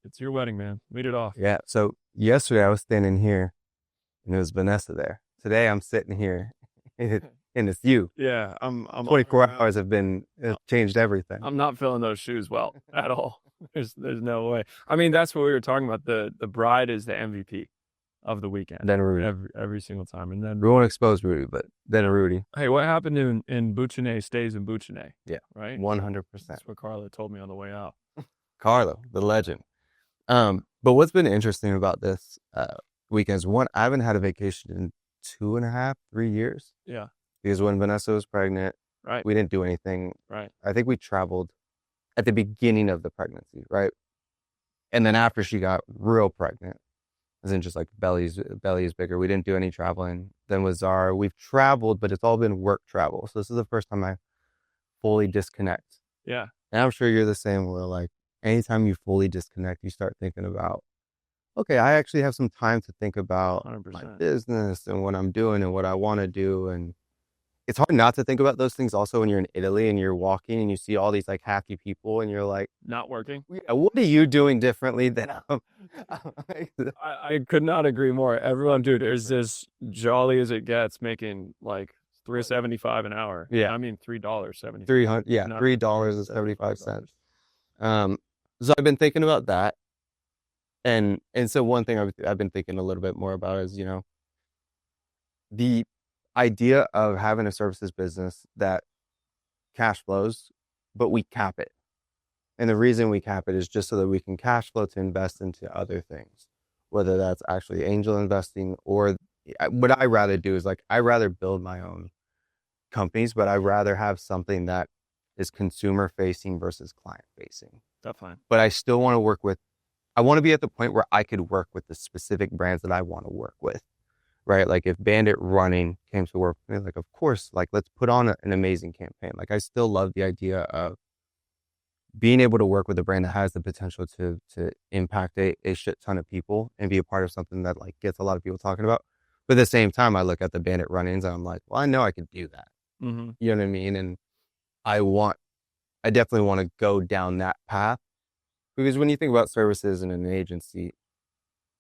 It's your wedding, man. Lead it off. Yeah. So yesterday I was standing here and it was Vanessa there. Today I'm sitting here and it's you. Yeah, I'm 24 hours have been have changed everything. I'm not filling those shoes well at all. There's no way. I mean, that's what we were talking about. The bride is the MVP of the weekend Then Rudy. every single time. And then We won't expose Rudy, but then Rudy. hey, what happened in Bucine stays in Bucine. Yeah. Right? 100%. That's what Carla told me on the way out. Carlo, the legend. But what's been interesting about this weekend is one, I haven't had a vacation in 2.5, 3 years. Yeah. Because when Vanessa was pregnant, Right. we didn't do anything. Right. I think we traveled at the beginning of the pregnancy, right? And then after she got real pregnant, as in just like belly is bigger, we didn't do any traveling. Then with Zara, we've traveled, but it's all been work travel. So this is the first time I fully disconnect. Yeah. And I'm sure you're the same where like anytime you fully disconnect, you start thinking about, okay, I actually have some time to think about 100%. my business and what I'm doing and what I want to do. And it's hard not to think about those things also when you're in Italy and you're walking and you see all these like happy people and you're like, Not working. yeah, what are you doing differently than I could not agree more. Everyone, dude, is as jolly as it gets, making like $3.75 an hour. Yeah. I mean $3.70. 300, yeah, Not $3.75. So I've been thinking about that. And so one thing I've been thinking a little bit more about is, the idea of having a services business that cash flows, but we cap it. And the reason we cap it is just so that we can cash flow to invest into other things, whether that's actually angel investing or what I rather do is like, I rather build my own companies, but I'd rather have something that is consumer facing versus client facing. Definitely. But I still want to work with, I want to be at the point where I could work with the specific brands that I want to work with, right? Like if Bandit Running came to work with me, like, of course, like let's put on an amazing campaign. Like I still love the idea of being able to work with a brand that has the potential to impact a shit ton of people and be a part of something that like gets a lot of people talking about. But at the same time, I look at the Bandit Run-ins and I'm like, well, I know I could do that. Mm-hmm. You know what I mean? And I definitely want to go down that path. Because when you think about services in an agency,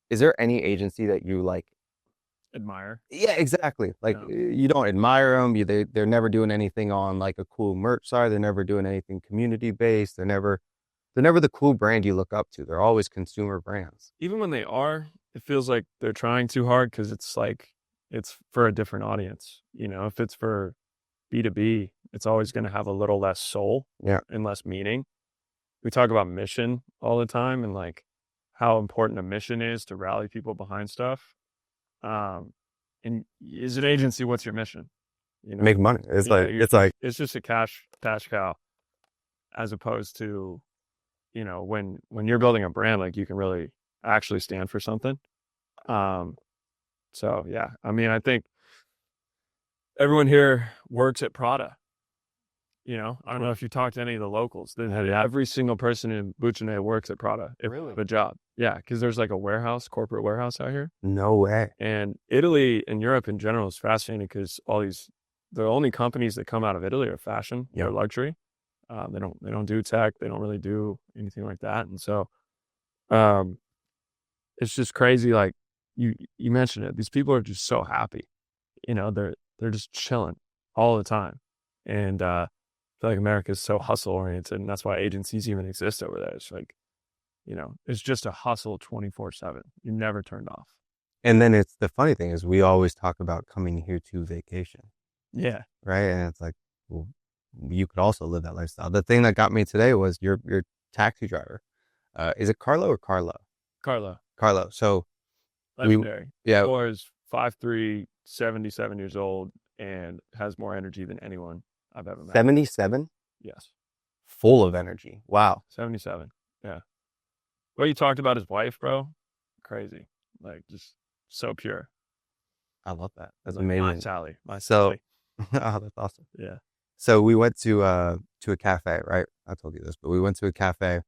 is there any agency that you like Admire? Yeah, exactly. Like No. you don't admire them. They're never doing anything on like a cool merch side. They're never doing anything community based. They're never the cool brand you look up to. They're always consumer brands. Even when they are, it feels like they're trying too hard because it's like it's for a different audience. If it's for B2B, it's always going to have a little less soul and less meaning. We talk about mission all the time and like how important a mission is to rally people behind stuff. And as an agency, what's your mission? Make money. It's it's just a cash cow, as opposed to, when you're building a brand, like you can really actually stand for something. So yeah, I mean, I think everyone here works at Prada. I don't know if you talk to any of the locals. Every single person in Bucine works at Prada. Really? A job. Yeah, because there's like a corporate warehouse out here. No way. And Italy and Europe in general is fascinating because the only companies that come out of Italy are fashion, they're luxury. They don't do tech. They don't really do anything like that. And so, it's just crazy. Like you mentioned it. These people are just so happy. They're just chilling all the time. And I feel like America is so hustle oriented, and that's why agencies even exist over there. It's like, it's just a hustle 24/7. You're never turned off. And then the funny thing is we always talk about coming here to vacation. Yeah. Right. And it's like, well, you could also live that lifestyle. The thing that got me today was your taxi driver. Is it Carlo or Carlo? Carlo. So legendary. Yeah. Or is 5'3", 77 years old, and has more energy than anyone I've ever met. 77? Yes. Full of energy. Wow. 77. Yeah. What you talked about his wife, bro? Crazy. Like just so pure. I love that. That's like amazing. My Sally. Oh, that's awesome. Yeah. So we went to a cafe, right? I told you this, but we went to a cafe.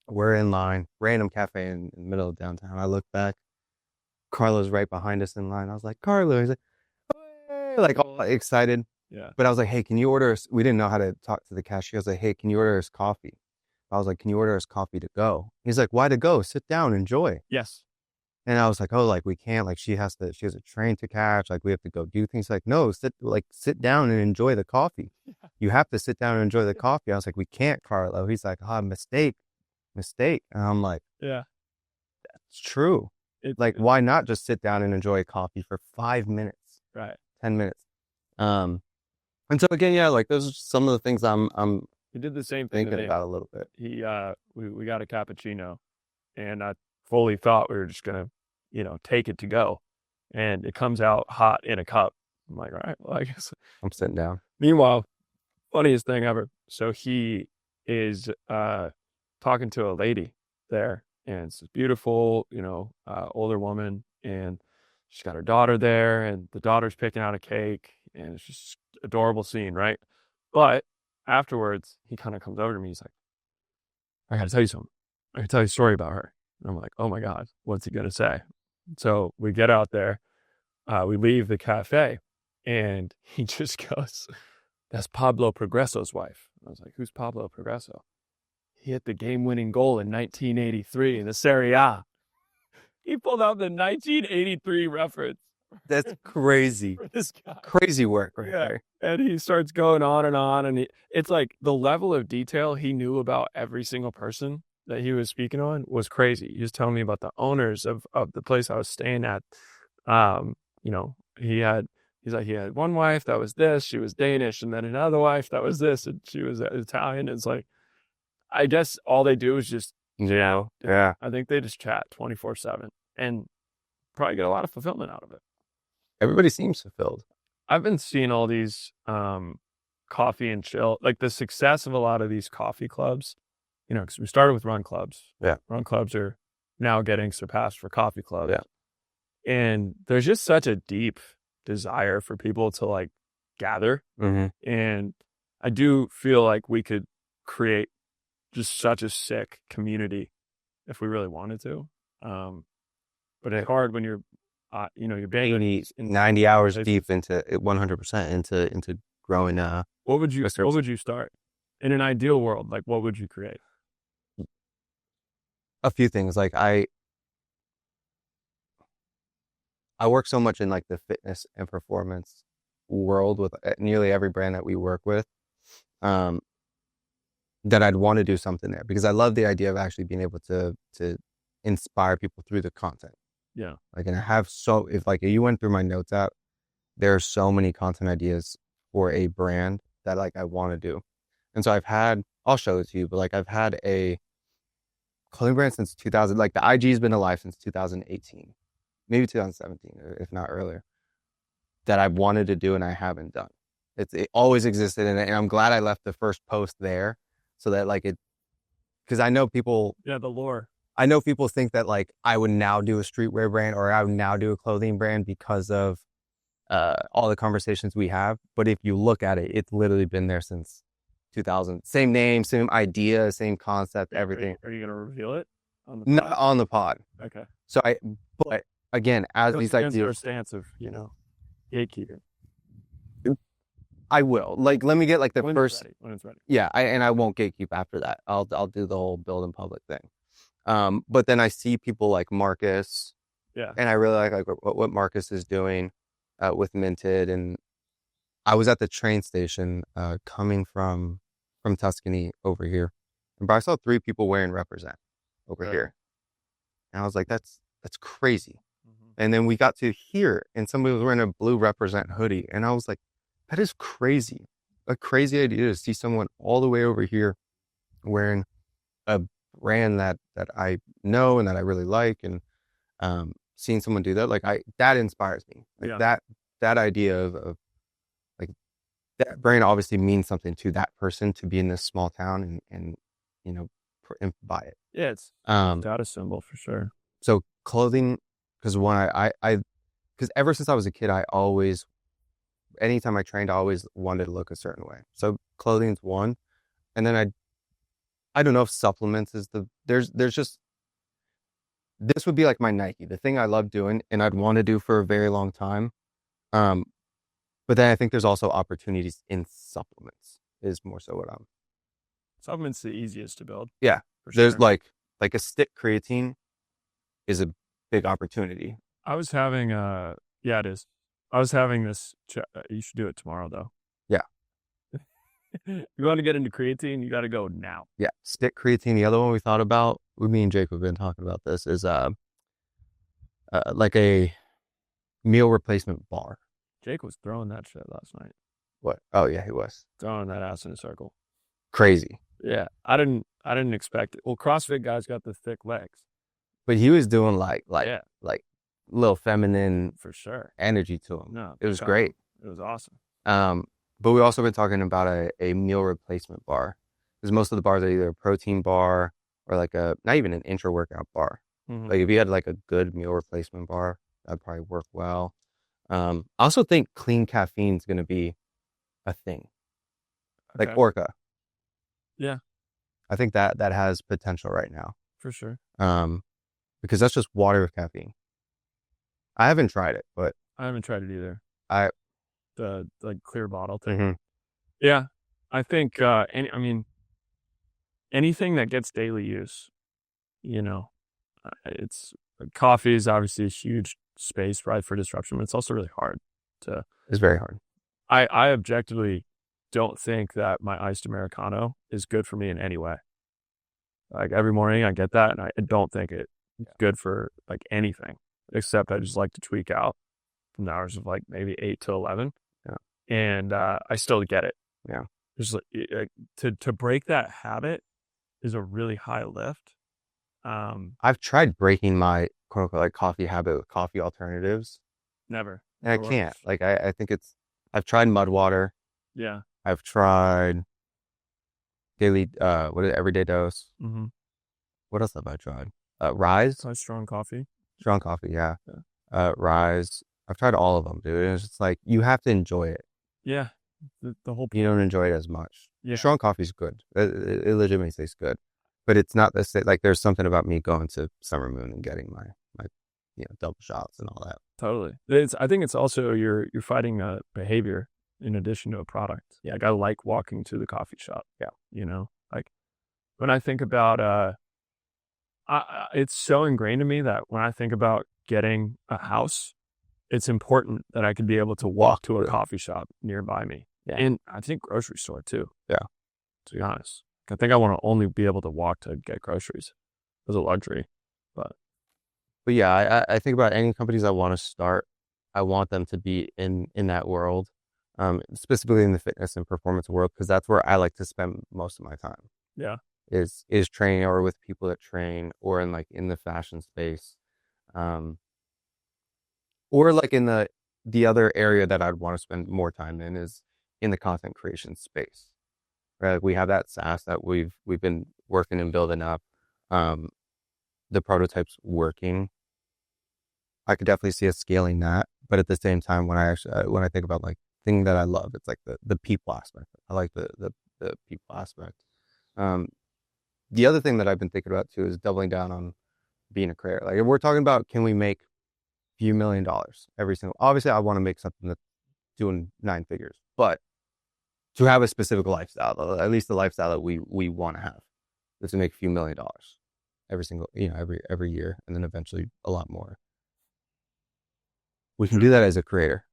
We're in line, random cafe in the middle of downtown. I look back, Carlo's right behind us in line. I was like, Carlo. He's like, hey, like all excited. Yeah. But I was like, hey, can you order us? We didn't know how to talk to the cashier. I was like, hey, can you order us coffee? I was like, can you order us coffee to go? He's like, why to go? Sit down, enjoy. Yes. And I was like, oh, like we can't, like she has a train to catch. Like we have to go do things. Like, no, sit down and enjoy the coffee. Yeah. You have to sit down and enjoy the coffee. I was like, we can't, Carlo. He's like, mistake. And I'm like, Yeah. it's true. Like, why not just sit down and enjoy coffee for 5 minutes? Right. 10 minutes. And so again, yeah, like those are some of the things I'm he did the same thing thinking about a little bit. He we got a cappuccino, and I fully thought we were just gonna, take it to go, and it comes out hot in a cup. I'm like, all right, well, I guess I'm sitting down. Meanwhile, funniest thing ever. So he is talking to a lady there, and it's a beautiful, older woman, and she's got her daughter there, and the daughter's picking out a cake, and it's just adorable scene, right? But afterwards, he kind of comes over to me. He's like, I got to tell you something. I got to tell you a story about her. And I'm like, oh my God, what's he going to say? So we get out there, we leave the cafe, and he just goes, that's Pablo Progresso's wife. I was like, who's Pablo Progresso? He hit the game-winning goal in 1983 in the Serie A. He pulled out the 1983 reference. That's crazy. For this guy. Crazy work right there. And he starts going on, and it's like the level of detail he knew about every single person that he was speaking on was crazy. He was telling me about the owners of the place I was staying at. He's like, he had one wife that was this, she was Danish, and then another wife that was this, and she was Italian. It's like, I guess all they do is just, yeah. I think they just chat 24/7 and probably get a lot of fulfillment out of it. Everybody seems fulfilled. I've been seeing all these coffee and chill, like the success of a lot of these coffee clubs, because we started with run clubs. Yeah. Run clubs are now getting surpassed for coffee clubs. Yeah. And there's just such a deep desire for people to like gather. Mm-hmm. And I do feel like we could create just such a sick community if we really wanted to. But it's hard when you're being 90 hours deep into 100% into growing. What would you start in an ideal world? Like, what would you create? A few things. Like I work so much in like the fitness and performance world with nearly every brand that we work with, that I'd want to do something there because I love the idea of actually being able to inspire people through the content. Yeah. Like, and I have if you went through my notes app, there are so many content ideas for a brand that like I want to do. And so I'll show it to you, but like I've had a clothing brand since 2000, like the IG has been alive since 2018, maybe 2017, if not earlier, that I've wanted to do and I haven't done. It always existed. And I'm glad I left the first post there so that like because I know people. Yeah. The lore. I know people think that like I would now do a streetwear brand or I would now do a clothing brand because of all the conversations we have. But if you look at it, it's literally been there since 2000. Same name, same idea, same concept, everything. Are you going to reveal it on the pod? Not on the pod. Okay. So but again, as these ideas. Your stance of, gatekeeper. I will. Like, let me get like when first. When it's ready. Yeah. And I won't gatekeep after that. I'll do the whole build in public thing. But then I see people like Marcus, and I really like what Marcus is doing with Minted. And I was at the train station coming from Tuscany over here, and I saw 3 people wearing Represent over here, and I was like, that's crazy. Mm-hmm. And then we got to here, and somebody was wearing a blue Represent hoodie, and I was like, that is crazy, a crazy idea to see someone all the way over here wearing a brand that I know and that I really like, and seeing someone do that, like that inspires me. Like that idea of like that brand obviously means something to that person to be in this small town and buy it. Yeah, it's data symbol for sure. So clothing, because because ever since I was a kid, anytime I trained, I always wanted to look a certain way. So clothing's one, and then I don't know if supplements is there's just, this would be like my Nike, the thing I love doing and I'd want to do for a very long time. But then I think there's also opportunities in supplements is more so what I'm Supplement's the easiest to build. Yeah. For There's sure. like a stick creatine is a big opportunity. I was having yeah, it is. I was having this. You should do it tomorrow, though. Yeah. You want to get into creatine, you got to go now. Yeah. Stick creatine. The other one we thought about, me and Jake have been talking about this, is like a meal replacement bar. Jake was throwing that shit last night. What? Oh yeah, he was throwing that ass in a circle. Crazy. Yeah, I didn't expect it. Well, CrossFit guys got the thick legs, but he was doing like little feminine for sure energy to him. No, it was great. It was awesome. But we also been talking about a meal replacement bar, because most of the bars are either a protein bar or like not even an intra workout bar. Mm-hmm. Like if you had like a good meal replacement bar, that'd probably work well. I also think clean caffeine is going to be a thing, like Orca. Yeah, I think that has potential right now for sure. Because that's just water with caffeine. I haven't tried it, but I haven't tried it either. The like clear bottle thing. Mm-hmm. Yeah, I think anything that gets daily use, it's coffee is obviously a huge space, right, for disruption, but it's also really hard to. It's very hard. I objectively don't think that my iced Americano is good for me in any way. Like every morning I get that, and I don't think it's good for like anything, except I just like to tweak out from the hours of like maybe 8 to 11. Yeah. And I still get it. Yeah. Just like, to break that habit is a really high lift. I've tried breaking my quote unquote like coffee habit with coffee alternatives. Never. And I can't. Like I think I've tried mud water. Yeah. I've tried daily everyday dose. Mm-hmm. What else have I tried? Rise. Strong coffee. Strong coffee, yeah. Rise. I've tried all of them, dude. And it's just like you have to enjoy it. Yeah. The whole point. You don't enjoy it as much. Yeah. Strong coffee is good. It legitimately tastes good. But it's not the same. Like there's something about me going to Summer Moon and getting my double shots and all that. Totally. I think it's also you're fighting a behavior in addition to a product. Yeah. Like I like walking to the coffee shop. Yeah. Like when I think about it's so ingrained in me that when I think about getting a house, it's important that I could be able to walk to a coffee shop nearby me. Yeah. And I think grocery store too. Yeah. To be honest, I think I want to only be able to walk to get groceries as a luxury. But yeah, I think about any companies I want to start, I want them to be in that world, specifically in the fitness and performance world, because that's where I like to spend most of my time. Yeah. Is training or with people that train, or in the fashion space, or like in the other area that I'd want to spend more time in is in the content creation space. Right? Like we have that SaaS that we've been working and building up. The prototype's working. I could definitely see us scaling that, but at the same time, when I think about like thing that I love, it's like the people aspect. I like the people aspect. The other thing that I've been thinking about too is doubling down on being a creator. Like if we're talking about, can we make a few $1 million every single? Obviously, I want to make something that's doing 9 figures, but to have a specific lifestyle, at least the lifestyle that we want to have, is to make a few $1 million every single, every year, and then eventually a lot more. We can do that as a creator.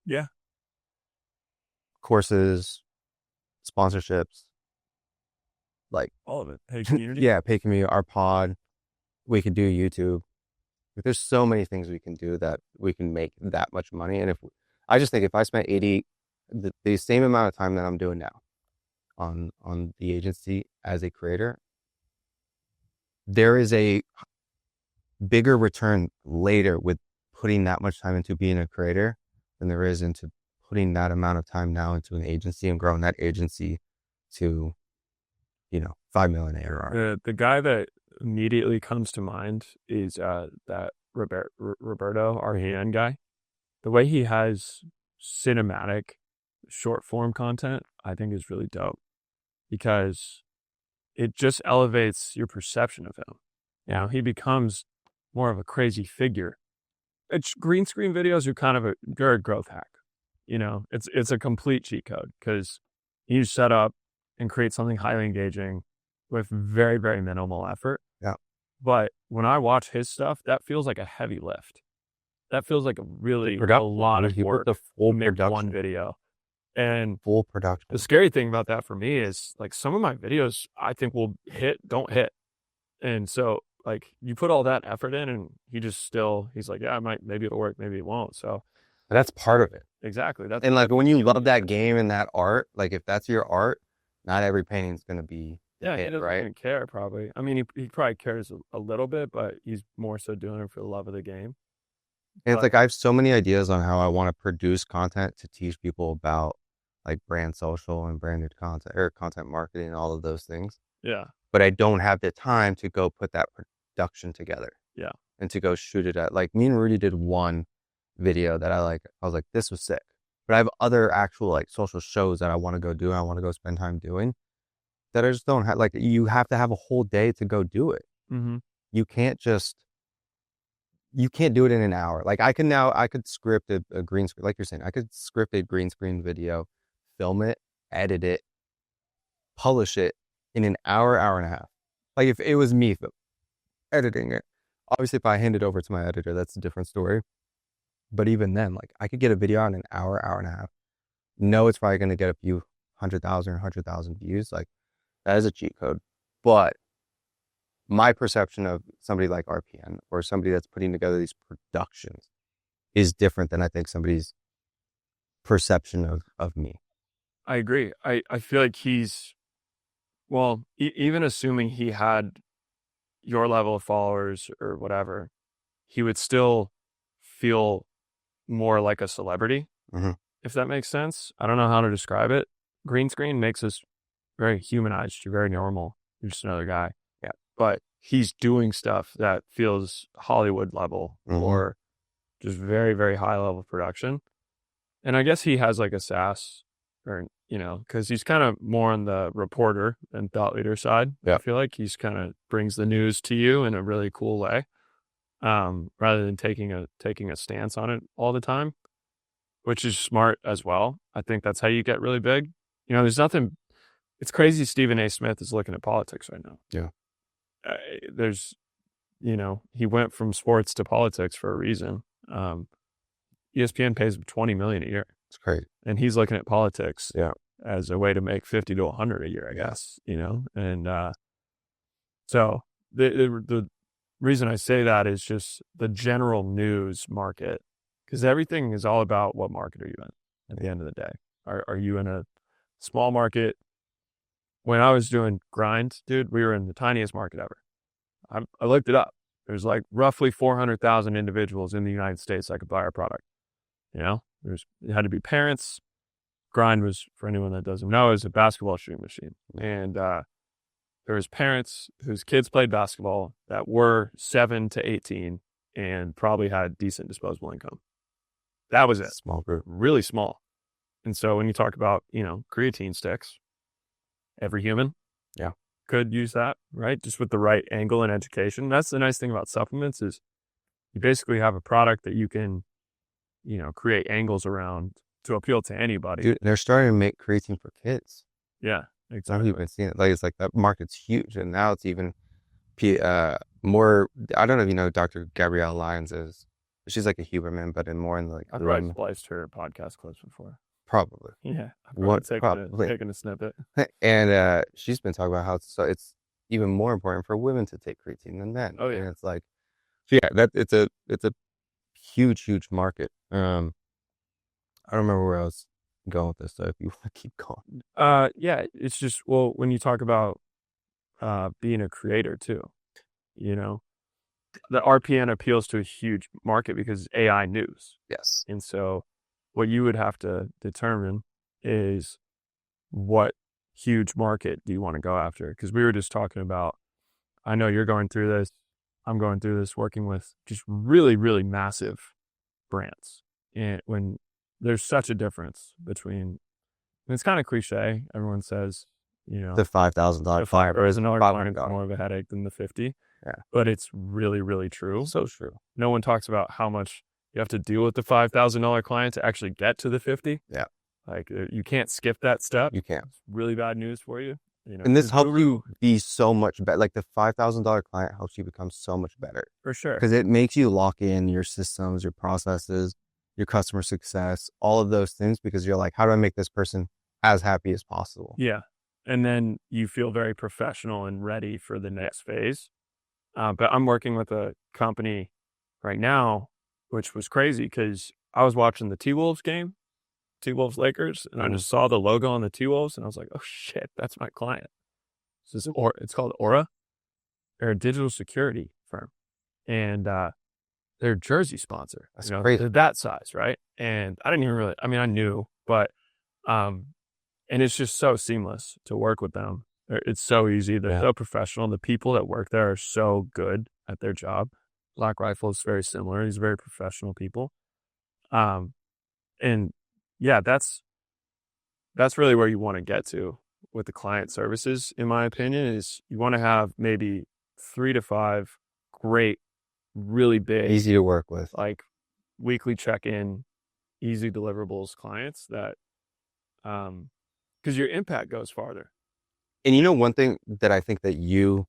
Yeah. Courses, sponsorships, like all of it. Pay community. Yeah, pay community. Our pod. We could do YouTube. Like, there's so many things we can do that we can make that much money. And I just think if I spent the same amount of time that I'm doing now on the agency as a creator, there is a bigger return later with putting that much time into being a creator than there is into putting that amount of time now into an agency and growing that agency to, 5 million ARR. The guy that immediately comes to mind is that Roberto Arhian guy. The way he has cinematic short form content, I think is really dope because it just elevates your perception of him. He becomes more of a crazy figure. Green screen videos are kind of a growth hack. It's a complete cheat code because you set up and create something highly engaging with very, very minimal effort. Yeah. But when I watch his stuff, that feels like a heavy lift. That feels like a lot of work the full to make production. one video. And Full production. the scary thing about that for me is like some of my videos I think will don't hit. And so like you put all that effort in and he's like, yeah, maybe it'll work, maybe it won't. So that's part of it. Exactly. And like when you love that game and that art, like if that's your art, not every painting's going to be he doesn't right? even care probably. I mean, he probably cares a little bit, but he's more so doing it for the love of the game. And it's like I have so many ideas on how I want to produce content to teach people about like brand social and branded content or content marketing and all of those things. Yeah. But I don't have the time to go put that production together. Yeah. And to go shoot it at, like me and Rudy did one video that I was like, this was sick. But I have other actual like social shows that I want to go do. I want to go spend time doing that I just don't have. Like you have to have a whole day to go do it. Mm-hmm. You can't do it in an hour. Like I could script a green screen, like you're saying, I could script a green screen video, film it, edit it, publish it in an hour and a half. Like if it was me editing it, obviously if I hand it over to my editor, that's a different story. But even then, like I could get a video out in an hour and a half. No, it's probably going to get a few 100,000 views. Like that is a cheat code. But my perception of somebody like RPN or somebody that's putting together these productions is different than I think somebody's perception of me. I agree. I feel like he's, well, even assuming he had your level of followers or whatever, he would still feel more like a celebrity, if that makes sense. I don't know how to describe it. Green screen makes us very humanized. You're very normal. You're just another guy. Yeah. But he's doing stuff that feels Hollywood level or just very, very high level production. And I guess he has like a sass or, because he's kind of more on the reporter and thought leader side. Yeah. I feel like he's kind of brings the news to you in a really cool way. Rather than taking a stance on it all the time, which is smart as well. I think that's how you get really big. There's nothing. It's crazy. Stephen A. Smith is looking at politics right now. Yeah. He went from sports to politics for a reason. ESPN pays him $20 million a year. It's crazy, and he's looking at politics. Yeah. As a way to make 50 to 100 a year, I guess. And so the reason I say that is just the general news market, because everything is all about what market are you in at the end of the day. Are you in a small market? When I was doing grind, dude, we were in the tiniest market ever. I looked it up. There's like roughly 400,000 individuals in the United States that could buy our product. It had to be parents. Grind was, for anyone that doesn't know, is a basketball shooting machine. And there was parents whose kids played basketball that were 7 to 18 and probably had decent disposable income. That was it. Small group. Really small. And so when you talk about, creatine sticks, every human could use that, right? Just with the right angle and education. That's the nice thing about supplements is you basically have a product that you can, create angles around to appeal to anybody. Dude, they're starting to make creatine for kids. Yeah. Exactly. I've been seeing it. Like it's like that market's huge, and now it's even more. I don't know if you know Dr. Gabrielle Lyons is. She's like a Huberman, but I've probably spliced her podcast clips before. Probably. Yeah. Taking a snippet. And she's been talking about how it's even more important for women to take creatine than men. Oh yeah. And it's like, so yeah, it's a huge market. I don't remember where I was going with this, so if you want to keep going. Yeah, it's just, well, when you talk about being a creator too, the RPN appeals to a huge market because it's AI news. Yes. And so what you would have to determine is what huge market do you want to go after? Because we were just talking about, I know you're going through this, I'm going through this, working with just really, really massive brands. And when there's such a difference between, and it's kind of cliche, everyone says, the $5,000 flyer or is another client more of a headache than the 50. Yeah. But it's really, really true. So true. No one talks about how much you have to deal with the $5,000 client to actually get to the 50. Yeah. Like you can't skip that step. You can't. It's really bad news for you. You know, and this helps you be so much better. Like the $5,000 client helps you become so much better. For sure. Because it makes you lock in your systems, your processes, your customer success, all of those things, because you're like, how do I make this person as happy as possible? Yeah. And then you feel very professional and ready for the next phase. But I'm working with a company right now, which was crazy because I was watching the T-Wolves game, T-Wolves Lakers, and I just saw the logo on the T-Wolves and I was like, oh shit, that's my client. It's called Aura. They're a digital security firm. And they're a jersey sponsor. That's crazy. They're that size, right? And I didn't even really, I mean, I knew, but, and it's just so seamless to work with them. It's so easy. They're so professional. The people that work there are so good at their job. Black Rifle is very similar. These very professional people. And yeah, that's really where you want to get to with the client services, in my opinion, is you want to have maybe 3 to 5 great, really big, easy to work with, like weekly check-in, easy deliverables clients that, because your impact goes farther. And you know, one thing that I think that you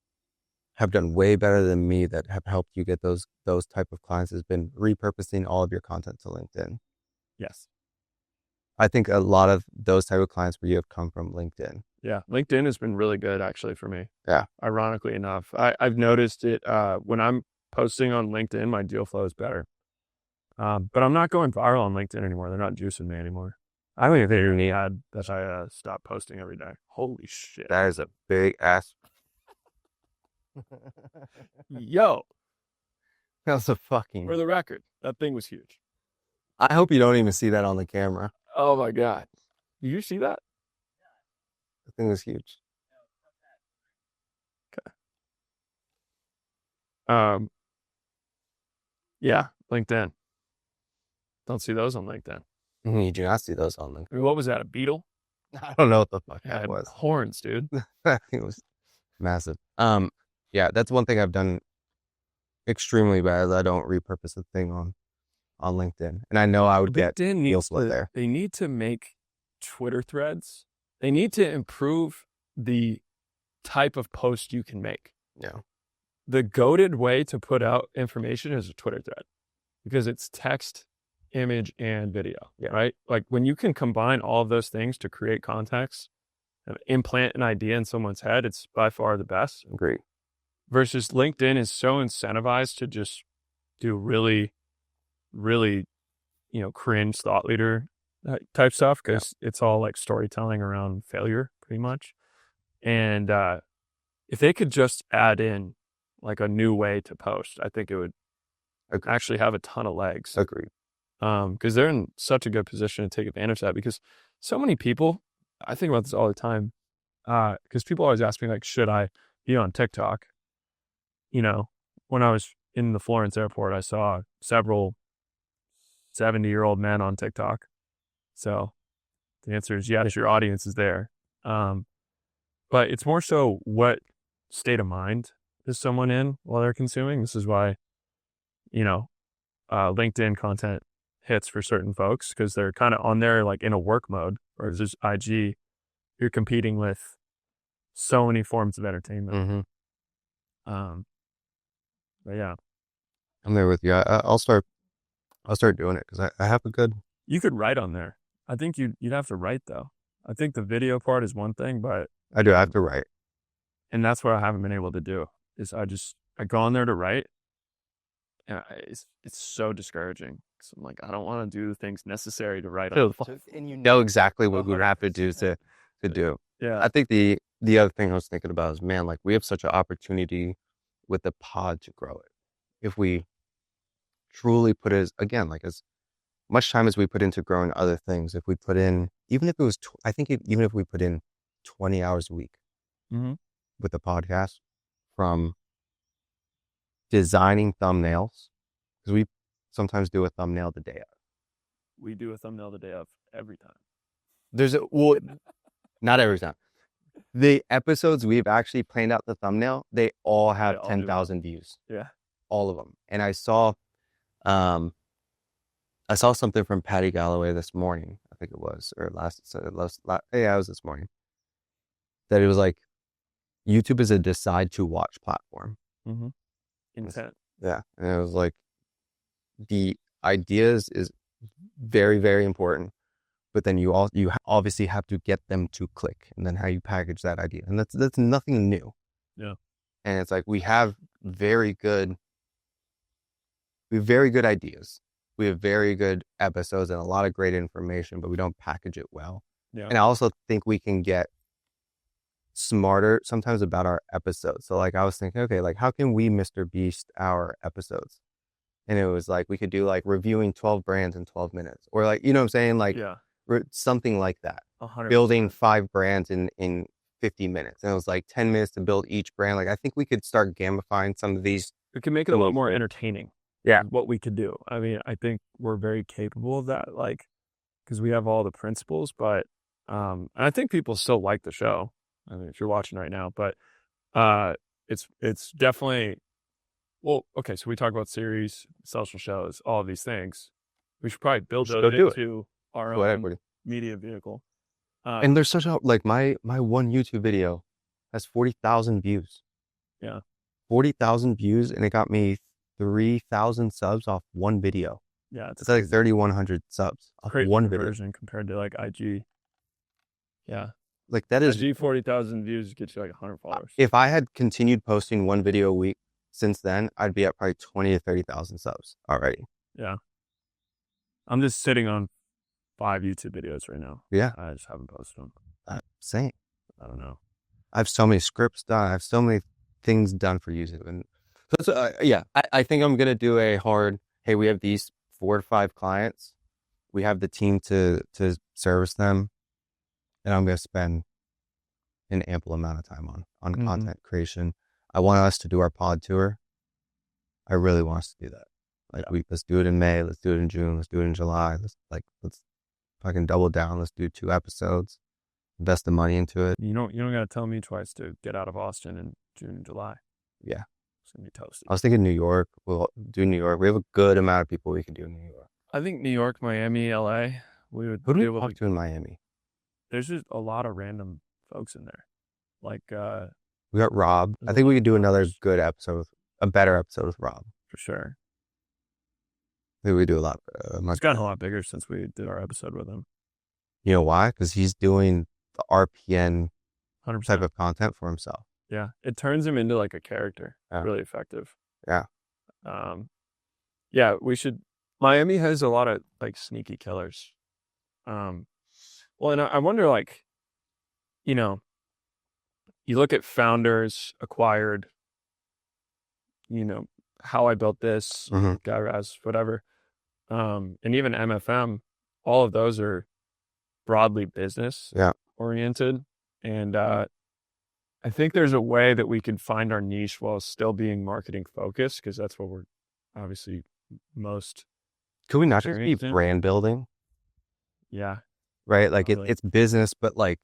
have done way better than me that have helped you get those type of clients has been repurposing all of your content to LinkedIn. Yes. I think a lot of those type of clients for you have come from LinkedIn. Yeah. LinkedIn has been really good actually for me. Yeah. Ironically enough, I've noticed it, when I'm posting on LinkedIn, my deal flow is better. But I'm not going viral on LinkedIn anymore. They're not juicing me anymore. I don't even think you're glad that I stopped posting every day. Holy shit. That is a big ass. Yo. That was a fucking. For the record, that thing was huge. I hope you don't even see that on the camera. Oh my God. Did you see that? The thing was huge. Okay. Yeah, LinkedIn. Don't see those on LinkedIn. You do not see those on LinkedIn. I mean, what was that, a beetle? I don't know what the fuck that was. Horns, dude. I think it was massive. Yeah, that's one thing I've done extremely bad. I don't repurpose a thing on LinkedIn, and I know I would get deal flow there. They need to make Twitter threads. They need to improve the type of post you can make. Yeah. The goated way to put out information is a Twitter thread because it's text, image, and video, right? Like when you can combine all of those things to create context and implant an idea in someone's head, it's by far the best. Agree. Versus LinkedIn is so incentivized to just do really, really, cringe thought leader type stuff because it's all like storytelling around failure pretty much. And if they could just add in like a new way to post, I think it would actually have a ton of legs. Agreed. Because they're in such a good position to take advantage of that because so many people, I think about this all the time, because people always ask me like, should I be on TikTok? When I was in the Florence airport, I saw several 70-year-old men on TikTok. So the answer is yes, your audience is there. But it's more so what state of mind is someone in while they're consuming. This is why, LinkedIn content hits for certain folks because they're kind of on there like in a work mode, whereas this IG, you're competing with so many forms of entertainment. But yeah, I'm there with you. I'll start doing it because I have a good. You could write on there. I think you'd have to write though. I think the video part is one thing, but I have to write, and that's what I haven't been able to do. Is I go on there to write, and it's so discouraging. So I'm like, I don't want to do the things necessary to write on. And you know exactly what we would have to do to do. Yeah, I think the other thing I was thinking about is, man, like we have such an opportunity with the pod to grow it. If we truly put as much time as we put into growing other things, if we put in, even if it was, even if we put in 20 hours a week with the podcast, from designing thumbnails, because we sometimes do a thumbnail the day of. We do a thumbnail the day of every time. Not every time. The episodes we've actually planned out the thumbnail, they all have 10,000 views. Yeah. All of them. And I saw something from Patty Galloway this morning. I think it was, or yeah, it was this morning, that it was like, YouTube is a decide to watch platform. Mm-hmm. Intent. Yeah. And it was like, the ideas is very, very important, but then you obviously have to get them to click, and then how you package that idea. And that's nothing new. Yeah. And it's like, we have very good ideas. We have very good episodes and a lot of great information, but we don't package it well. Yeah. And I also think we can get smarter sometimes about our episodes. So like, I was thinking, okay, like, how can we Mr. Beast our episodes? And it was like, we could do like reviewing 12 brands in 12 minutes, or like, you know what I'm saying? Like, Yeah. something like that. 100%. Building 5 brands in 50 minutes. And it was like 10 minutes to build each brand. Like, I think we could start gamifying some of these. We can make it a little more entertaining. Yeah. What we could do. I mean, I think we're very capable of that, like, because we have all the principles, but and I think people still like the show. I mean, if you're watching right now, but it's definitely, well, okay, so we talk about series, social shows, all of these things. We should probably build those into our own media vehicle. And there's such a, like, my one YouTube video has 40,000 views. Yeah. 40,000 views, and it got me 3,000 subs off one video. Yeah. It's like 3,100 subs off one video. Compared to like IG. Yeah. Like, that is IG 40,000 views gets you like 100 followers. If I had continued posting one video a week since then, I'd be at probably 20 to 30,000 subs already. Yeah. I'm just sitting on 5 YouTube videos right now. Yeah. I just haven't posted them. Same. I don't know. I have so many scripts done. I have so many things done for YouTube. And so, yeah, I think I'm going to do a hard, hey, we have these 4 to 5 clients. We have the team to service them. And I'm going to spend an ample amount of time on content creation. I want us to do our pod tour. I really want us to do that. Like, let's do it in May. Let's do it in June. Let's do it in July. Let's fucking double down. Let's do 2 episodes. Invest the money into it. You don't got to tell me twice to get out of Austin in June and July. Yeah. It's going to be toasty. I was thinking New York. We'll do New York. We have a good amount of people we can do in New York. I think New York, Miami, LA. Who do we talk to in Miami? There's just a lot of random folks in there. Like, we got Rob. I think we could do another good episode, a better episode with Rob. For sure. I think we do a lot. It's gotten a lot bigger since we did our episode with him. You know why? Because he's doing the RPN 100%. type of content for himself. Yeah. It turns him into like a character. Yeah. Really effective. Yeah. Yeah, we should. Miami has a lot of like sneaky killers. Well, and I wonder, like, you know, you look at founders acquired, you know, How I Built This, Garage, whatever. And even MFM, all of those are broadly business oriented. And I think there's a way that we can find our niche while still being marketing focused, because that's what we're obviously most. Could we not just be brand building? Yeah. Right? Like, it's business, but like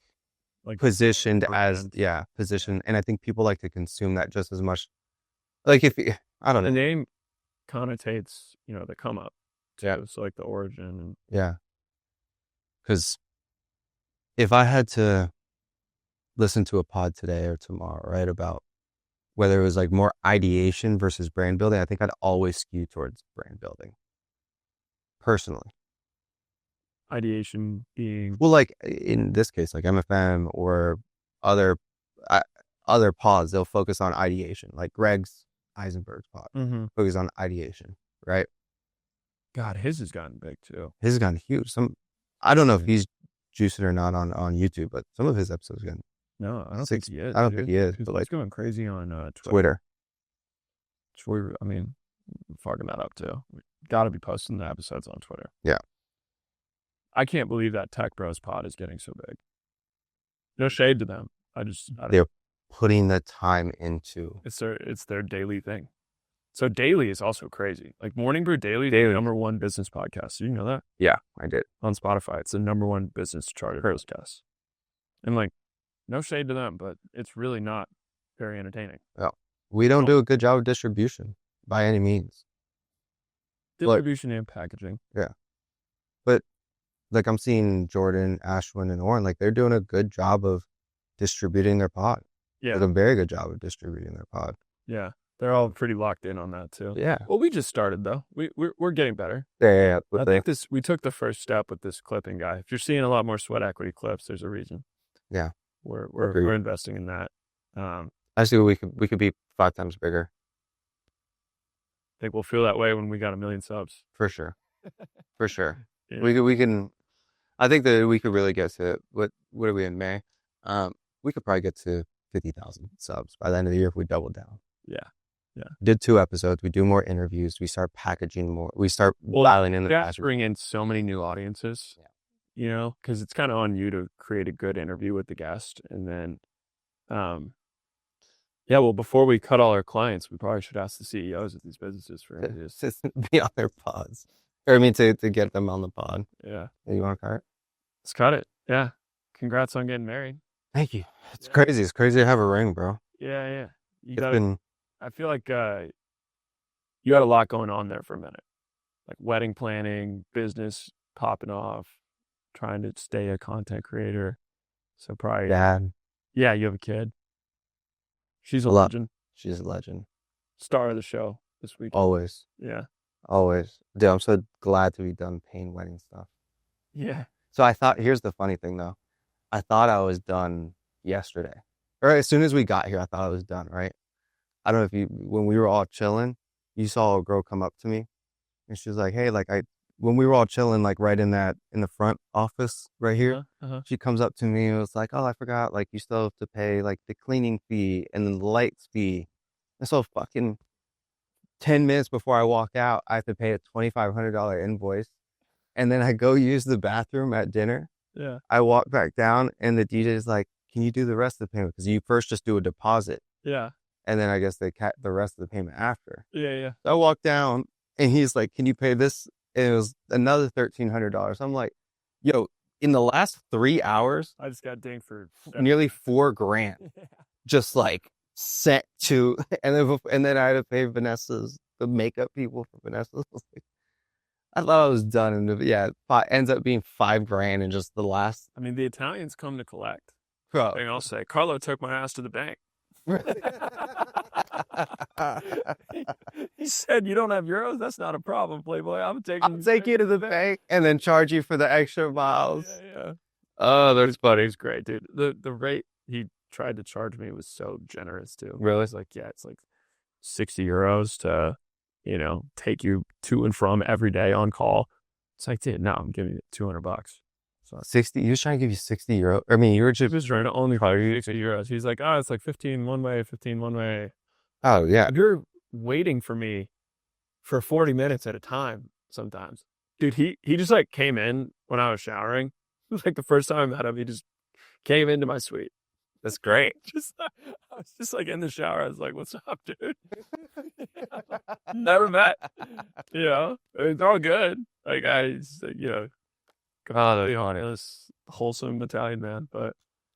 positioned as, positioned. And I think people like to consume that just as much. Like, I don't know. The name connotates, you know, the come up. Yeah. It's like the origin. And yeah. Because if I had to listen to a pod today or tomorrow, right, about whether it was like more ideation versus brand building, I think I'd always skew towards brand building. Personally. Ideation being, well, like in this case, like MFM or other pods, they'll focus on ideation. Like Greg's Eisenberg's pod focus on ideation, right? God, his has gotten big too. His has gotten huge. I don't know if he's juicing or not on YouTube, but some of his episodes gotten. No, I don't think he is. I don't think he is. But like, he's going crazy on Twitter. I mean, fucking that up too. We got to be posting the episodes on Twitter. Yeah. I can't believe that Tech Bros pod is getting so big. No shade to them. They're putting the time into. It's their daily thing. So daily is also crazy. Like Morning Brew Daily, the #1 business podcast. Did you know that? Yeah, I did. On Spotify, it's the #1 business charted podcast. And like, no shade to them, but it's really not very entertaining. Well, we don't do a good job of distribution by any means. Distribution and packaging. Yeah. But like I'm seeing Jordan, Ashwin, and Oren, like they're doing a good job of distributing their pod. Yeah. Like a very good job of distributing their pod. Yeah. They're all pretty locked in on that too. Yeah. Well, we just started though. We're getting better. Yeah. I think we took the first step with this clipping guy. If you're seeing a lot more sweat equity clips, there's a reason. Yeah. We're investing in that. I see we could be 5 times bigger. I think we'll feel that way when we got 1 million subs. For sure. For sure. Yeah. We can I think that we could really get to what are we in May? We could probably get to 50,000 subs by the end of the year if we double down. Yeah. Did 2 episodes. We do more interviews. We start packaging more. We start dialing in the package. Bring in so many new audiences. Yeah. You know, because it's kind of on you to create a good interview with the guest, and then, well, before we cut all our clients, we probably should ask the CEOs of these businesses for interviews. To be on their pods, or I mean, to get them on the pod. Yeah. You want to cut it? Let's cut it. Yeah. Congrats on getting married. Thank you. It's crazy. It's crazy to have a ring, bro. Yeah. I feel like you had a lot going on there for a minute, like wedding planning, business popping off, trying to stay a content creator. So probably dad. Yeah, you have a kid. She's a legend. She's a legend. Star of the show this week. Always. Yeah. Always. Dude, I'm so glad to be done paying wedding stuff. Yeah. So I thought, here's the funny thing though. I thought I was done yesterday. Or as soon as we got here, I thought I was done, right? I don't know if when we were all chilling, you saw a girl come up to me and she was like, hey, like when we were all chilling, like right in the front office right here, she comes up to me and was like, oh, I forgot, like you still have to pay like the cleaning fee and then the lights fee. And so fucking 10 minutes before I walk out, I have to pay a $2,500 invoice. And then I go use the bathroom at dinner. Yeah. I walk back down and the DJ is like, can you do the rest of the payment? Because you first just do a deposit. Yeah. And then I guess they cut the rest of the payment after. Yeah. So I walk down and he's like, can you pay this? And it was another $1,300. I'm like, yo, in the last 3 hours, I just got dinged for nearly $4,000. Just like sent to, and then I had to pay the makeup people for Vanessa's. I thought I was done. And it ends up being $5,000 in just the last. I mean, the Italians come to collect. Bro. And I'll say, Carlo took my ass to the bank. He said, you don't have euros? That's not a problem, Playboy. I'll take you to the bank and then charge you for the extra miles. Yeah. Oh, that's funny. It's great, dude. The rate he tried to charge me was so generous too. Really? It's like, it's like 60 euros to, take you to and from every day on call. It's like, dude, no, I'm giving you $200. So 60, he was trying to give you 60 euro. I mean, you were just trying to only probably 60 euros. He's like, it's like 15 one way, 15 one way. Oh, yeah. You're waiting for me for 40 minutes at a time sometimes. Dude, he just like came in when I was showering. It was like the first time I met him, he just came into my suite. That's great. I was just like in the shower. I was like, what's up, dude? Never met. It's all good. Like God, be honest, wholesome Italian man, but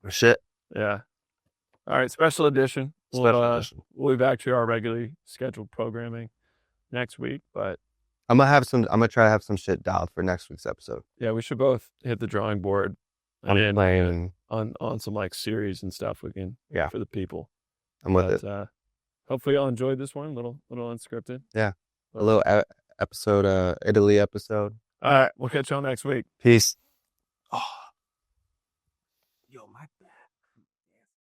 shit. Yeah. All right, special edition. We'll be back to our regularly scheduled programming next week, but I'm gonna try to have some shit dialed for next week's episode. Yeah, we should both hit the drawing board. I'm playing on some like series and stuff we can for the people. I'm with it. Hopefully y'all enjoyed this one, little unscripted. Yeah. A little episode, Italy episode. All right, we'll catch y'all next week. Peace. Oh.